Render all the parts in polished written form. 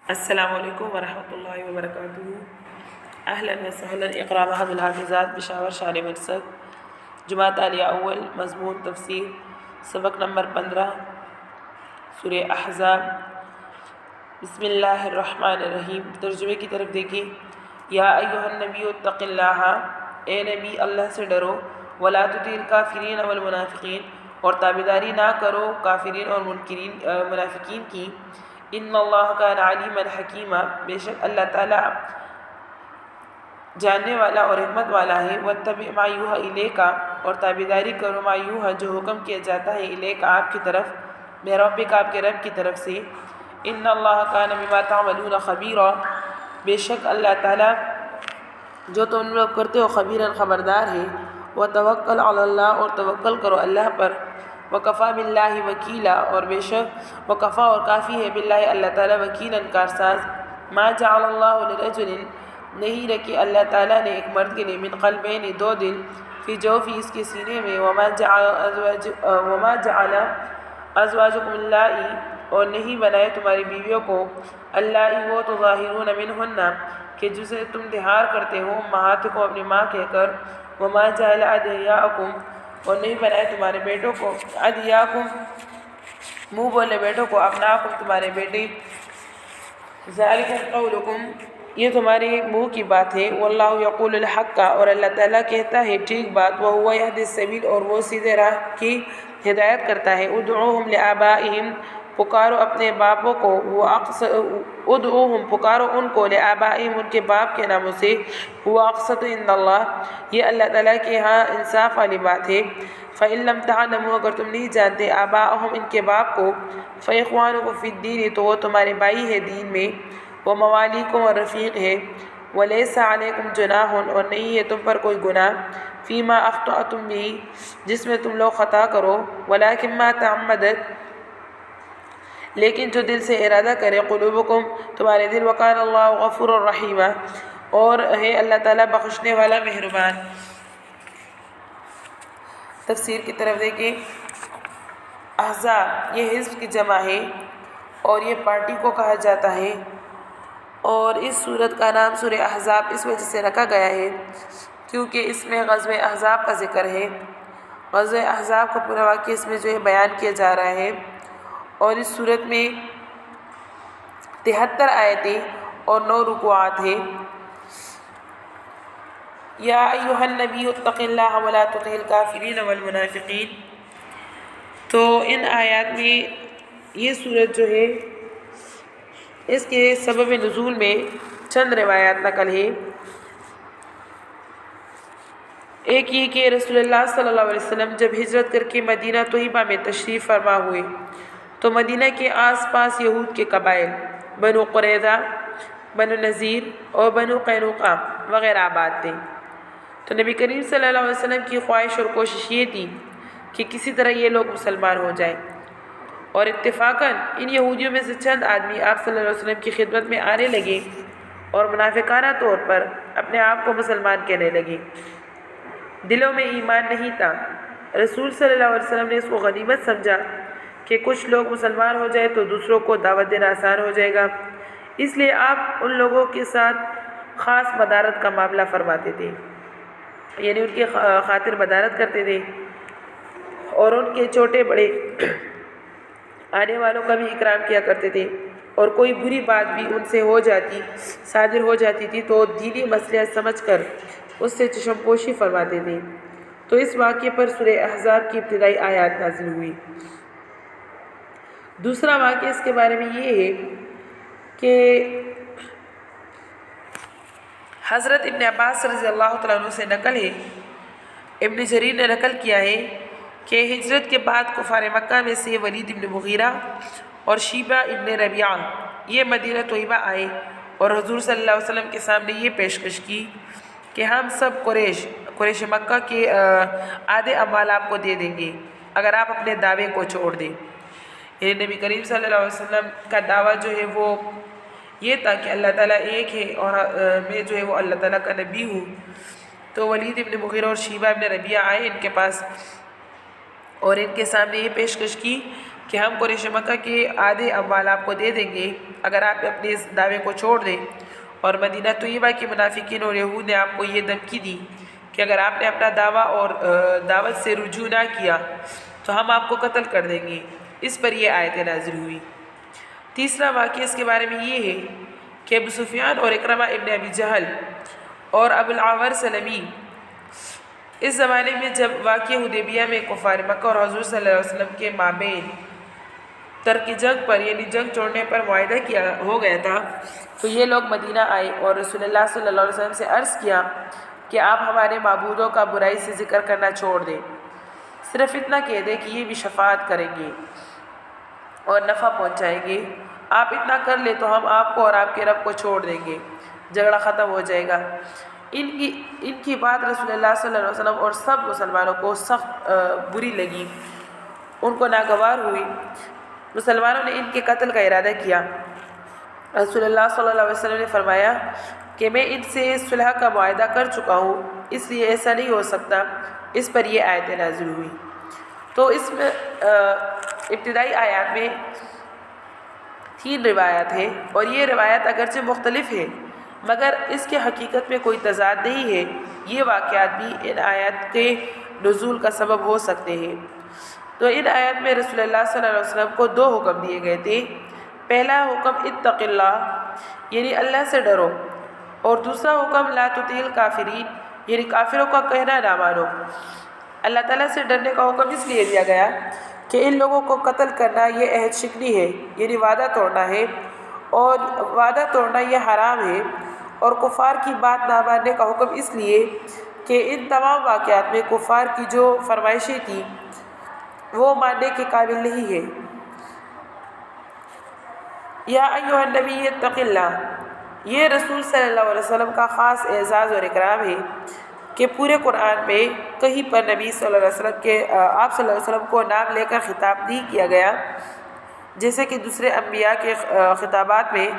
السلام علیکم ورحمۃ اللہ وبرکاتہ۔ اہلا وسہلا اقرا محض الحافظات پشاور شان مرصد جماعت عالیہ اول مضمون تفسیر سبق نمبر 15 سورہ احزاب۔ بسم اللہ الرحمن الرحیم۔ ترجمے کی طرف دیکھیں۔ یا ایھا النبی اتق اللہ، اے نبی اللہ سے ڈرو، ولا تطع الکافرین والمنافقین، اور تابعداری نہ کرو کافرین اور منافقین کی۔ ان اللہ کان علیما حکیما، بے شک اللہ تعالیٰ جاننے والا اور حکمت والا ہے۔ واتبع ما یوحی الیک، اور تابعداری کرو ما یوحی، جو حکم کیا جاتا ہے، الیک آپ کی طرف، من ربک آپ کے رب کی طرف سے۔ ان اللہ کان بما تعملون خبیرا، بے شک اللہ تعالیٰ جو تم لوگ کرتے ہو خبیراً خبردار ہے۔ وتوکل علی اللہ، اور توکل کرو اللہ پر۔ وکفیٰ باللہ وکیلا، اور بے شک وکفیٰ اور کافی ہے باللہ اللہ تعالیٰ وکیلاً کارساز۔ ما جعل اللہ لرجل، نہیں رکھی اللہ تعالیٰ نے ایک مرد کے لیے، من قلبین دو دل، فی جوفی اس کے سینے میں، وما جعل ازواجکم اللائی، اور نہیں بنائے تمہاری بیویوں کو، اللائی وہ تظاہرون منہن، کہ جسے تم دھار کرتے ہو، امہاتکم اپنی ماں کہہ کر، وما جعل ادعیاءکم، اور نہیں بنائے تمہارے بیٹوں کو، ادعیاءکم منہ بولے بیٹوں کو، ابناءکم تمہارے بیٹے، ذالک قولکم یہ تمہارے منہ کی بات ہے، واللہ یقول الحق، اور اللہ تعالیٰ کہتا ہے ٹھیک بات، وہو یہدی السبیل، اور وہ سیدھے راہ کی ہدایت کرتا ہے۔ ادعوہم لآبائہم، پکارو اپنے باپوں کو، ادعوہم پکارو ان کو، لآبائہم ان کے باپ کے ناموں سے، ہوا اقسط عند اللہ یہ اللہ تعالیٰ کے ہاں انصاف والی بات ہے۔ فإن لم تعلموا اگر تم نہیں جانتے آباءہم ان کے باپ کو، فإخوانکم فی الدین تو وہ تمہارے بھائی ہے دین میں، وموالیکم اور رفیق ہے، ولیس علیکم جناح اور نہیں ہے تم پر کوئی گناہ، فیما اخطأتم بہ جس میں تم لوگ خطا کرو، ولکن ما تعمدت لیکن جو دل سے ارادہ کرے، قلوبکم تمہارے دل، وکان اللہ غفور الرحیم اور ہے اللہ تعالیٰ بخشنے والا مہربان۔ تفسیر کی طرف دیکھیں۔ احزاب یہ حزب کی جمع ہے اور یہ پارٹی کو کہا جاتا ہے، اور اس سورت کا نام سورہ احزاب اس وجہ سے رکھا گیا ہے کیونکہ اس میں غزوہ احزاب کا ذکر ہے۔ غزوہ احزاب کا پورا واقعہ اس میں جو ہے بیان کیا جا رہا ہے، اور اس سورت میں 73 آیتیں اور 9 رکوعات ہیں۔ یا ایھا النبی اتق اللہ ولا تطع الکافرین والمنافقین، تو ان آیات میں یہ سورت جو ہے اس کے سبب نزول میں چند روایات نقل ہے۔ ایک یہ کہ رسول اللہ صلی اللہ علیہ وسلم جب ہجرت کر کے مدینہ طیبہ میں تشریف فرما ہوئے تو مدینہ کے آس پاس یہود کے قبائل بنو قریظہ، بنو نذیر اور بنو قینوقا وغیرہ آباد تھے۔ تو نبی کریم صلی اللہ علیہ وسلم کی خواہش اور کوشش یہ تھی کہ کسی طرح یہ لوگ مسلمان ہو جائیں، اور اتفاقاً ان یہودیوں میں سے چند آدمی آپ صلی اللہ علیہ وسلم کی خدمت میں آنے لگے اور منافقانہ طور پر اپنے آپ کو مسلمان کہنے لگے۔ دلوں میں ایمان نہیں تھا۔ رسول صلی اللہ علیہ وسلم نے اس کو غنیمت سمجھا کہ کچھ لوگ مسلمان ہو جائے تو دوسروں کو دعوت دینا آسان ہو جائے گا، اس لیے آپ ان لوگوں کے ساتھ خاص مدارت کا معاملہ فرماتے تھے، یعنی ان کی خاطر مدارت کرتے تھے، اور ان کے چھوٹے بڑے آنے والوں کا بھی اکرام کیا کرتے تھے، اور کوئی بری بات بھی ان سے صادر ہو جاتی تھی تو دینی مسئلہ سمجھ کر اس سے چشم پوشی فرماتے تھے۔ تو اس واقعے پر سورہ احزاب کی ابتدائی آیات نازل ہوئی۔ دوسرا واقعہ اس کے بارے میں یہ ہے کہ حضرت ابن عباس رضی اللہ تعالیٰ عنہ سے نقل ہے، ابن جریر نے نقل کیا ہے کہ ہجرت کے بعد کفار مکہ میں سے ولید ابن مغیرہ اور شیبہ ابن ربیعہ یہ مدینہ طیبہ آئے اور حضور صلی اللہ علیہ وسلم کے سامنے یہ پیشکش کی کہ ہم سب قریش مکہ کے آدھے اموال آپ کو دے دیں گے اگر آپ اپنے دعوے کو چھوڑ دیں۔ یعنی نبی کریم صلی اللہ علیہ وسلم کا دعویٰ جو ہے وہ یہ تھا کہ اللہ تعالیٰ ایک ہے اور میں جو ہے وہ اللہ تعالیٰ کا نبی ہوں۔ تو ولید ابن مغیرہ اور شیبہ ابن ربیعہ آئے ان کے پاس اور ان کے سامنے یہ پیشکش کی کہ ہم قریش مکہ کے آدھے اموال آپ کو دے دیں گے اگر آپ اپنے اس دعوے کو چھوڑ دیں، اور مدینہ طیبہ کے منافقین اور یہود نے آپ کو یہ دھمکی دی کہ اگر آپ نے اپنا دعویٰ اور دعوت سے رجوع نہ کیا تو ہم آپ کو قتل کر دیں گے۔ اس پر یہ آیت نازل ہوئی۔ تیسرا واقعہ اس کے بارے میں یہ ہے کہ ابو سفیان اور اکرمہ ابن ابی جہل اور ابو العور سلمی اس زمانے میں جب واقعہ حدیبیہ میں کفار مکہ اور حضور صلی اللہ علیہ وسلم کے مابین ترک جنگ پر یعنی جنگ چھوڑنے پر معاہدہ کیا ہو گیا تھا، تو یہ لوگ مدینہ آئے اور رسول اللہ صلی اللہ علیہ وسلم سے عرض کیا کہ آپ ہمارے معبودوں کا برائی سے ذکر کرنا چھوڑ دیں، صرف اتنا کہہ دیں کہ یہ بھی شفاعت کریں گے اور نفع پہنچائیں گے۔ آپ اتنا کر لیں تو ہم آپ کو اور آپ کے رب کو چھوڑ دیں گے، جھگڑا ختم ہو جائے گا۔ ان کی بات رسول اللہ صلی اللہ علیہ وسلم اور سب مسلمانوں کو سخت بری لگی، ان کو ناگوار ہوئی۔ مسلمانوں نے ان کے قتل کا ارادہ کیا۔ رسول اللہ صلی اللہ علیہ وسلم نے فرمایا کہ میں ان سے صلح کا معاہدہ کر چکا ہوں، اس لیے ایسا نہیں ہو سکتا۔ اس پر یہ آیت نازل ہوئی۔ تو اس میں ابتدائی آیات میں 3 روایات ہیں، اور یہ روایات اگرچہ مختلف ہیں مگر اس کے حقیقت میں کوئی تضاد نہیں ہے۔ یہ واقعات بھی ان آیات کے نزول کا سبب ہو سکتے ہیں۔ تو ان آیات میں رسول اللہ صلی اللہ علیہ وسلم کو 2 حکم دیے گئے تھے۔ پہلا حکم اتق اللہ یعنی اللہ سے ڈرو، اور دوسرا حکم لا تطیع الکافرین یعنی کافروں کا کہنا نہ مانو۔ اللہ تعالیٰ سے ڈرنے کا حکم اس لیے دیا گیا کہ ان لوگوں کو قتل کرنا یہ عہد شکنی ہے، یعنی وعدہ توڑنا ہے، اور وعدہ توڑنا یہ حرام ہے، اور کفار کی بات نہ ماننے کا حکم اس لیے کہ ان تمام واقعات میں کفار کی جو فرمائشیں تھیں وہ ماننے کے قابل نہیں ہے۔ یا ایھا النبی اتق اللہ، یہ رسول صلی اللہ علیہ وسلم کا خاص اعزاز اور اکرام ہے کہ پورے قرآن میں کہیں پر نبی صلی اللہ علیہ وسلم کے آپ صلی اللہ علیہ وسلم کو نام لے کر خطاب نہیں کیا گیا، جیسے کہ دوسرے انبیاء کے خطابات میں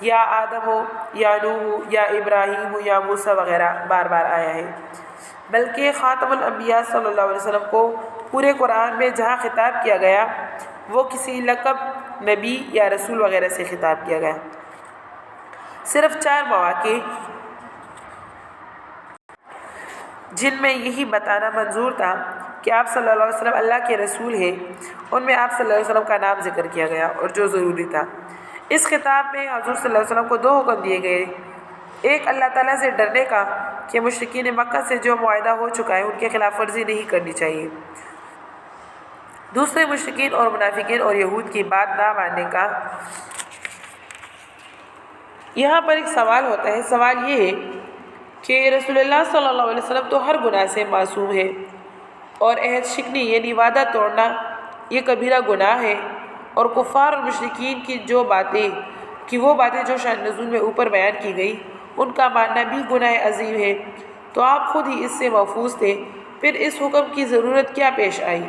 یا آدم ہو یا نوح ہو یا ابراہیم ہو یا موسیٰ وغیرہ بار بار آیا ہے، بلکہ خاتم الانبیاء صلی اللہ علیہ وسلم کو پورے قرآن میں جہاں خطاب کیا گیا وہ کسی لقب نبی یا رسول وغیرہ سے خطاب کیا گیا۔ صرف 4 مواقع جن میں یہی بتانا منظور تھا کہ آپ صلی اللہ علیہ وسلم اللہ کے رسول ہیں، ان میں آپ صلی اللہ علیہ وسلم کا نام ذکر کیا گیا اور جو ضروری تھا۔ اس خطاب میں حضور صلی اللہ علیہ وسلم کو 2 حکم دیے گئے، ایک اللہ تعالیٰ سے ڈرنے کا کہ مشرکین مکہ سے جو معاہدہ ہو چکا ہے ان کے خلاف ورزی نہیں کرنی چاہیے، دوسرے مشرکین اور منافقین اور یہود کی بات نہ ماننے کا۔ یہاں پر ایک سوال ہوتا ہے، سوال یہ ہے کہ رسول اللہ صلی اللہ علیہ وسلم تو ہر گناہ سے معصوم ہے، اور عہد شکنی یعنی وعدہ توڑنا یہ کبیرہ گناہ ہے، اور کفار اور مشرکین کی وہ باتیں جو شان نزول میں اوپر بیان کی گئی ان کا ماننا بھی گناہ عظیم ہے، تو آپ خود ہی اس سے محفوظ تھے، پھر اس حکم کی ضرورت کیا پیش آئی؟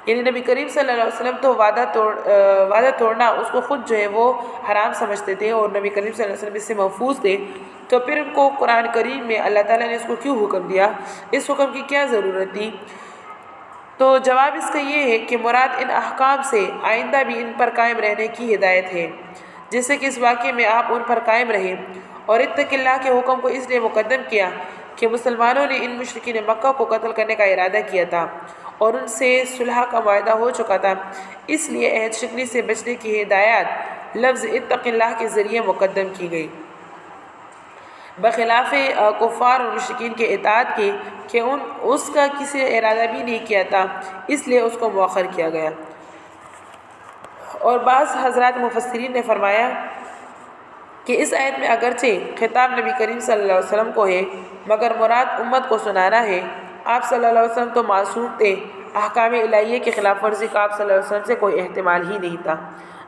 یعنی نبی کریم صلی اللہ علیہ وسلم تو وعدہ توڑنا اس کو خود جو ہے وہ حرام سمجھتے تھے، اور نبی کریم صلی اللہ علیہ وسلم اس سے محفوظ تھے، تو پھر ان کو قرآن کریم میں اللہ تعالیٰ نے اس کو کیوں حکم دیا؟ اس حکم کی کیا ضرورت تھی؟ تو جواب اس کا یہ ہے کہ مراد ان احکام سے آئندہ بھی ان پر قائم رہنے کی ہدایت ہے، جیسے کہ اس واقعے میں آپ ان پر قائم رہیں، اور اتق اللہ کے حکم کو اس لیے مقدم کیا کہ مسلمانوں نے ان مشرکین مکہ کو قتل کرنے کا ارادہ کیا تھا اور ان سے صلح کا معاہدہ ہو چکا تھا، اس لیے عہد شکنی سے بچنے کی ہدایت لفظ اتق اللہ کے ذریعے مقدم کی گئی، بخلاف کفار اور مشرکین کے اطاعت کے کہ اس کا کسی نے ارادہ بھی نہیں کیا تھا، اس لیے اس کو مؤخر کیا گیا۔ اور بعض حضرات مفسرین نے فرمایا کہ اس آیت میں اگرچہ خطاب نبی کریم صلی اللہ علیہ وسلم کو ہے مگر مراد امت کو سنانا ہے۔ آپ صلی اللہ علیہ وسلم تو معصوم تھے، احکام الہیہ کی خلاف ورزی کا آپ صلی اللہ علیہ وسلم سے کوئی احتمال ہی نہیں تھا،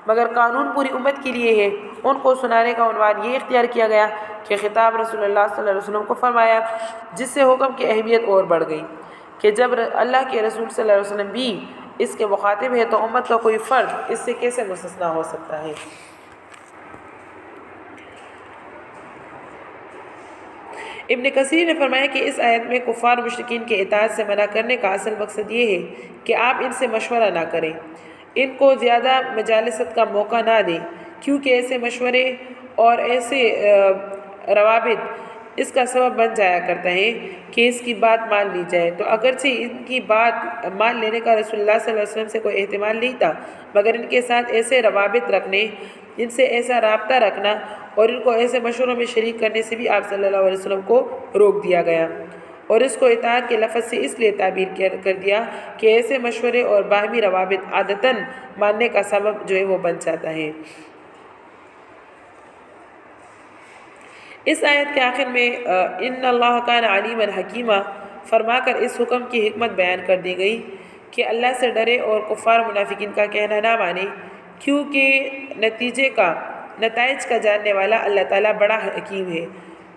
مگر قانون پوری امت کے لیے ہے، ان کو سنانے کا عنوان یہ اختیار کیا گیا کہ خطاب رسول اللہ صلی اللہ علیہ وسلم کو فرمایا، جس سے حکم کی اہمیت اور بڑھ گئی کہ جب اللہ کے رسول صلی اللہ علیہ وسلم بھی اس کے مخاطب ہے تو امت کا کوئی فرد اس سے کیسے مستثنیٰ ہو سکتا ہے؟ ابن کثیر نے فرمایا کہ اس آیت میں کفار مشرکین کے اطاعت سے منع کرنے کا اصل مقصد یہ ہے کہ آپ ان سے مشورہ نہ کریں، ان کو زیادہ مجالست کا موقع نہ دیں، کیونکہ ایسے مشورے اور ایسے روابط اس کا سبب بن جایا کرتا ہے کہ اس کی بات مان لی جائے۔ تو اگرچہ ان کی بات مان لینے کا رسول اللہ صلی اللہ علیہ وسلم سے کوئی احتمال نہیں تھا، مگر ان کے ساتھ ایسے روابط رکھنے، ان سے ایسا رابطہ رکھنا اور ان کو ایسے مشوروں میں شریک کرنے سے بھی آپ صلی اللہ علیہ وسلم کو روک دیا گیا، اور اس کو اطاعت کے لفظ سے اس لیے تعبیر کر دیا کہ ایسے مشورے اور باہمی روابط عادتاً ماننے کا سبب جو ہے وہ بن جاتا ہے۔ اس آیت کے آخر میں ان اللہ کان علیما حکیما فرما کر اس حکم کی حکمت بیان کر دی گئی کہ اللہ سے ڈرے اور کفار منافقین کا کہنا نہ مانے، کیونکہ نتائج کا جاننے والا اللہ تعالیٰ بڑا حکیم ہے،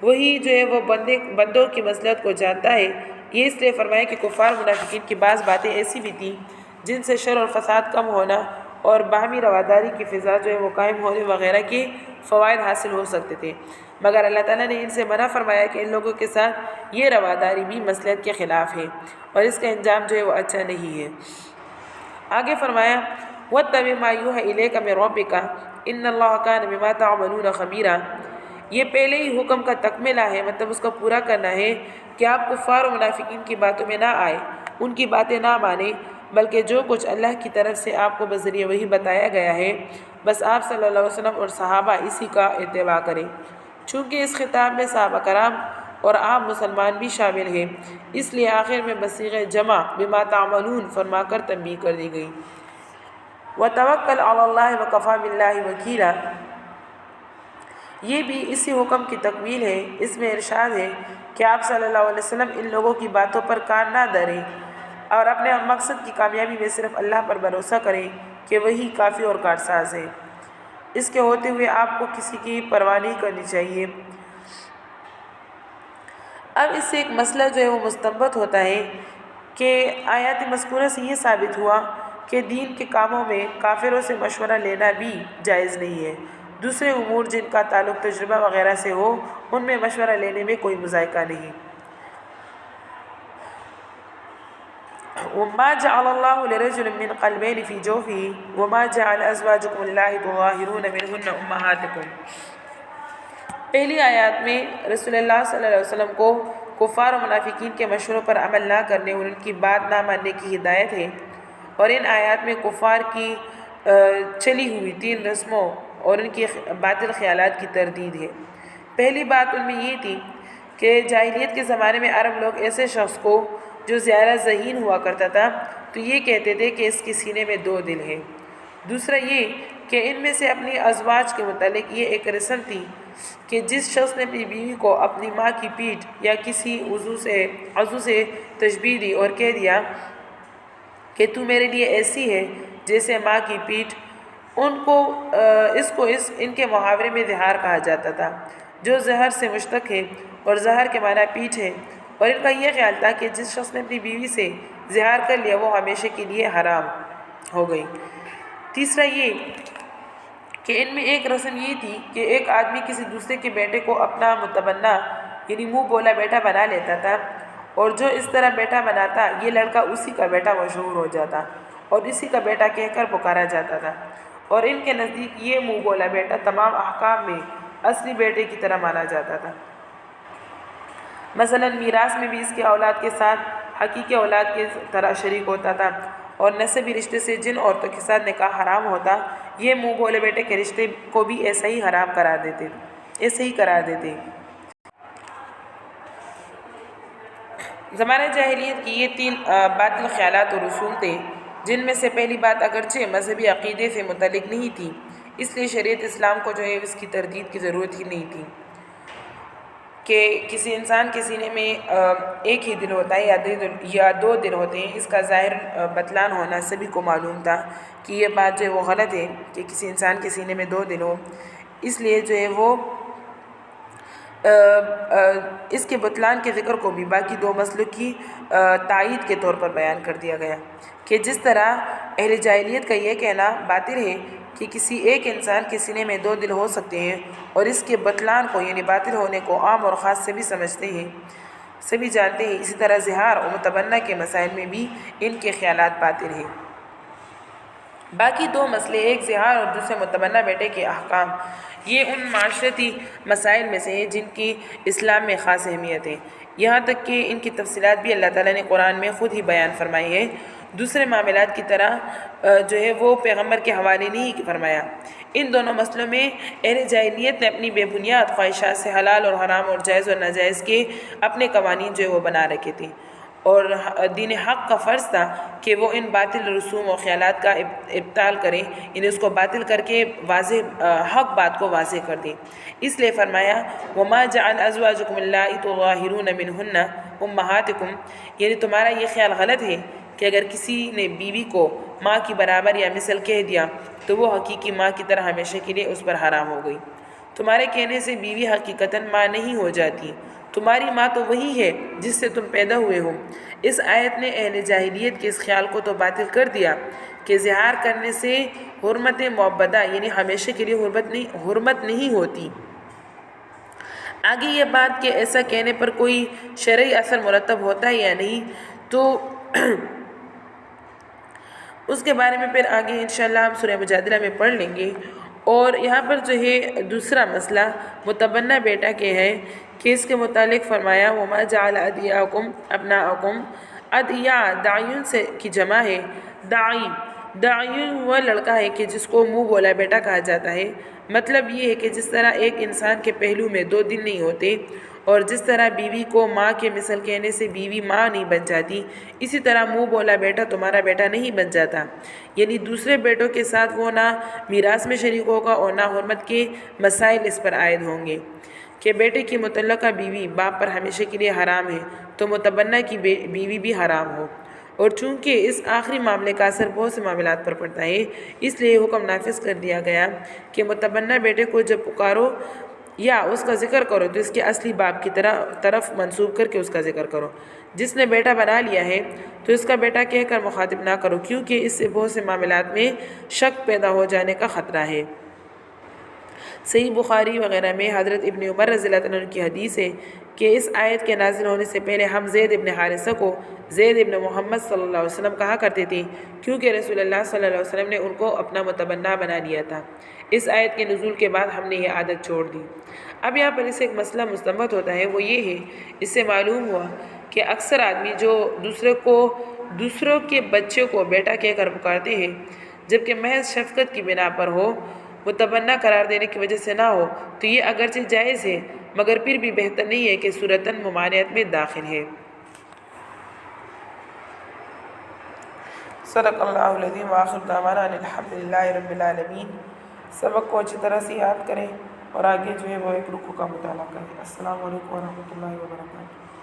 وہی جو ہے وہ بندوں کی مصلحت کو جانتا ہے۔ یہ اس لیے فرمایا کہ کفار منافقین کی بعض باتیں ایسی بھی تھیں جن سے شر اور فساد کم ہونا اور باہمی رواداری کی فضا جو ہے وہ قائم ہونے وغیرہ کے فوائد حاصل ہو سکتے تھے، مگر اللہ تعالیٰ نے ان سے منع فرمایا کہ ان لوگوں کے ساتھ یہ رواداری بھی مصلحت کے خلاف ہے اور اس کا انجام جو ہے وہ اچھا نہیں ہے۔ آگے فرمایا وَاتَّبِعْ مَا يُوحَىٰ إِلَيْكَ مِن رَبِّكَ إِنَّ اللَّهَ كَانَ بِمَا تَعْمَلُونَ خَبِيرًا۔ یہ پہلے ہی حکم کا تکملہ ہے، مطلب اس کا پورا کرنا ہے کہ آپ کفار و منافقین کی باتوں میں نہ آئے، ان کی باتیں نہ مانیں، بلکہ جو کچھ اللہ کی طرف سے آپ کو بذریعہ وحی بتایا گیا ہے بس آپ صلی اللہ علیہ وسلم اور صحابہ اسی کا اتباع کریں۔ چونکہ اس خطاب میں صحابہ کرام اور عام مسلمان بھی شامل ہیں، اس لیے آخر میں بصیغہ جمع بما تعملون فرما کر تنبیہ کر دی گئی۔ وَتَوَكَّلْ عَلَى اللَّهِ وَكَفَىٰ بِاللَّهِ وَكِيلًا، یہ بھی اسی حکم کی تکمیل ہے۔ اس میں ارشاد ہے کہ آپ صلی اللہ علیہ وسلم ان لوگوں کی باتوں پر کان نہ دھریں اور اپنے مقصد کی کامیابی میں صرف اللہ پر بھروسہ کریں کہ وہی کافی اور کارساز ہے۔ اس کے ہوتے ہوئے آپ کو کسی کی پرواہ نہیں کرنی چاہیے۔ اب اس سے ایک مسئلہ جو ہے وہ مستنبط ہوتا ہے کہ آیات مذکورہ سے یہ ثابت ہوا کہ دین کے کاموں میں کافروں سے مشورہ لینا بھی جائز نہیں ہے۔ دوسرے امور جن کا تعلق تجربہ وغیرہ سے ہو ان میں مشورہ لینے میں کوئی مذائقہ نہیں۔ وَمَا جَعَلَ اللَّهُ لِرَجُلٍ مِّن قَلْبَيْنِ فِي جَوْفِهِ وَمَا جَعَلَ أَزْوَاجُكُمُ اللَّاتِي تُظَاهِرُونَ مِنْهُنَّ أُمَّهَاتِكُمْ۔ پہلی آیات میں رسول اللہ صلی اللہ علیہ وسلم کو کفار و منافقین کے مشوروں پر عمل نہ کرنے اور ان کی بات نہ ماننے کی ہدایت ہے، اور ان آیات میں کفار کی چلی ہوئی 3 رسموں اور ان کی باطل خیالات کی تردید ہے۔ پہلی بات ان میں یہ تھی کہ جاہلیت کے زمانے میں عرب لوگ ایسے شخص کو جو زیادہ ذہین ہوا کرتا تھا تو یہ کہتے تھے کہ اس کے سینے میں 2 دل ہیں۔ دوسرا یہ کہ ان میں سے اپنی ازواج کے متعلق یہ ایک رسم تھی کہ جس شخص نے اپنی بیوی کو اپنی ماں کی پیٹھ یا کسی عضو سے تشبیہ دی اور کہہ دیا کہ تو میرے لیے ایسی ہے جیسے ماں کی پیٹھ، ان کے محاورے میں زہار کہا جاتا تھا، جو زہر سے مشتق ہے اور زہر کے معنی پیٹھ ہے، اور ان کا یہ خیال تھا کہ جس شخص نے اپنی بیوی سے زہار کر لیا وہ ہمیشہ کے لیے حرام ہو گئی۔ تیسرا یہ کہ ان میں ایک رسم یہ تھی کہ ایک آدمی کسی دوسرے کے بیٹے کو اپنا متبنہ یعنی منہ بولا بیٹا بنا لیتا تھا، اور جو اس طرح بیٹا بناتا یہ لڑکا اسی کا بیٹا مشہور ہو جاتا اور اسی کا بیٹا کہہ کر پکارا جاتا تھا، اور ان کے نزدیک یہ منہ بولا بیٹا تمام احکام میں اصلی بیٹے کی طرح مانا جاتا تھا۔ مثلا میراث میں بھی اس کے اولاد کے ساتھ حقیقی اولاد کی طرح شریک ہوتا تھا، اور نسبی رشتے سے جن عورتوں کے ساتھ نکاح حرام ہوتا یہ منہ بولے بیٹے کے رشتے کو بھی ایسا ہی قرار دیتے۔ زمانہ جاہلیت کی یہ 3 باطل خیالات اور رسوم تھے، جن میں سے پہلی بات اگرچہ مذہبی عقیدے سے متعلق نہیں تھی، اس لیے شریعت اسلام کو جو ہے اس کی تردید کی ضرورت ہی نہیں تھی کہ کسی انسان کے سینے میں ایک ہی دل ہوتا ہے یا 2 دل ہوتے ہیں۔ اس کا ظاہر بطلان ہونا سبھی کو معلوم تھا کہ یہ بات جو ہے وہ غلط ہے کہ کسی انسان کے سینے میں 2 دل ہو، اس لیے جو ہے وہ اس کے بطلان کے ذکر کو بھی باقی 2 مسئلوں کی تائید کے طور پر بیان کر دیا گیا کہ جس طرح اہل جاہلیت کا یہ کہنا باطل ہے کہ کسی ایک انسان کے سینے میں 2 دل ہو سکتے ہیں اور اس کے بطلان کو یعنی باطل ہونے کو عام اور خاص سے بھی سبھی جانتے ہیں، اسی طرح زہار اور متبنہ کے مسائل میں بھی ان کے خیالات باطل ہیں۔ باقی دو مسئلے، ایک زہار اور دوسرے متبنہ بیٹے کے احکام، یہ ان معاشرتی مسائل میں سے ہیں جن کی اسلام میں خاص اہمیت ہے، یہاں تک کہ ان کی تفصیلات بھی اللہ تعالیٰ نے قرآن میں خود ہی بیان فرمائی ہے، دوسرے معاملات کی طرح جو ہے وہ پیغمبر کے حوالے نہیں فرمایا۔ ان دونوں مسئلوں میں اہل جاہلیت نے اپنی بے بنیاد خواہشات سے حلال اور حرام اور جائز اور ناجائز کے اپنے قوانین جو ہے وہ بنا رکھے تھے، اور دین حق کا فرض تھا کہ وہ ان باطل رسوم و خیالات کا ابطال کریں، یعنی اس کو باطل کر کے واضح حق بات کو واضح کر دیں۔ اس لیے فرمایا وَمَا جَعَلَ أَزْوَاجُكُمُ اللَّائِي تُظَاهِرُونَ مِنْهُنَّ أُمَّهَاتِكُمْ، یعنی تمہارا یہ خیال غلط ہے کہ اگر کسی نے بیوی کو ماں کی برابر یا مثل کہہ دیا تو وہ حقیقی ماں کی طرح ہمیشہ کے لیے اس پر حرام ہو گئی۔ تمہارے کہنے سے بیوی حقیقتاً ماں نہیں ہو جاتی، تمہاری ماں تو وہی ہے جس سے تم پیدا ہوئے ہو۔ اس آیت نے اہل جاہلیت کے اس خیال کو تو باطل کر دیا کہ زہار کرنے سے حرمت معبدہ یعنی ہمیشہ کے لیے حرمت نہیں ہوتی۔ آگے یہ بات کہ ایسا کہنے پر کوئی شرعی اثر مرتب ہوتا ہے یا نہیں، تو اس کے بارے میں پھر آگے انشاءاللہ ہم سورہ مجادلہ میں پڑھ لیں گے۔ اور یہاں پر جو ہے دوسرا مسئلہ متبنہ بیٹا کے ہے کہ اس کے متعلق فرمایا وَمَا جَعَلَ أَدْعِيَاءَكُمْ أَبْنَاءَكُمْ، ادعیاء داعیون سے کی جمع ہے، داعی وہ لڑکا ہے کہ جس کو منہ بولا بیٹا کہا جاتا ہے، مطلب یہ ہے کہ جس طرح ایک انسان کے پہلو میں دو دل نہیں ہوتے اور جس طرح بیوی کو ماں کے مثل کہنے سے بیوی ماں نہیں بن جاتی، اسی طرح منہ بولا بیٹا تمہارا بیٹا نہیں بن جاتا، یعنی دوسرے بیٹوں کے ساتھ وہ نہ میراث میں شریک ہوگا اور نہ حرمت کے مسائل اس پر عائد ہوں گے کہ بیٹے کی متعلقہ بیوی باپ پر ہمیشہ کے لیے حرام ہے تو متبنہ کی بیوی بھی حرام ہو، اور چونکہ اس آخری معاملے کا اثر بہت سے معاملات پر پڑتا ہے اس لیے حکم نافذ کر دیا گیا کہ متبنہ بیٹے کو جب پکارو یا اس کا ذکر کرو تو اس کے اصلی باپ کی طرف منسوب کر کے اس کا ذکر کرو، جس نے بیٹا بنا لیا ہے تو اس کا بیٹا کہہ کر مخاطب نہ کرو کیونکہ اس سے بہت سے معاملات میں شک پیدا ہو جانے کا خطرہ ہے۔ صحیح بخاری وغیرہ میں حضرت ابن عمر رضی اللہ عنہ کی حدیث ہے کہ اس آیت کے نازل ہونے سے پہلے ہم زید ابن حارثہ کو زید ابن محمد صلی اللہ علیہ وسلم کہا کرتے تھے کیونکہ رسول اللہ صلی اللہ علیہ وسلم نے ان کو اپنا متبنہ بنا لیا تھا۔ اس آیت کے نزول کے بعد ہم نے یہ عادت چھوڑ دی۔ اب یہاں پر اسے ایک مسئلہ مستنبط ہوتا ہے، وہ یہ ہے اس سے معلوم ہوا کہ اکثر آدمی جو دوسروں کے بچے کو بیٹا کہہ کر پکارتے ہیں جبکہ محض شفقت کی بنا پر ہو، متبنہ قرار دینے کی وجہ سے نہ ہو، تو یہ اگرچہ جائز ہے مگر پھر بھی بہتر نہیں ہے کہ صورتاً ممانعت میں داخل ہے۔ صدق اللہ العظیم وآخر دعوانا ان الحمد للہ رب العالمین۔ سبق کو اچھی طرح سے یاد کریں اور آگے جو ہے وہ ایک رکوع کا مطالعہ کریں۔ السلام علیکم ورحمۃ اللہ وبرکاتہ۔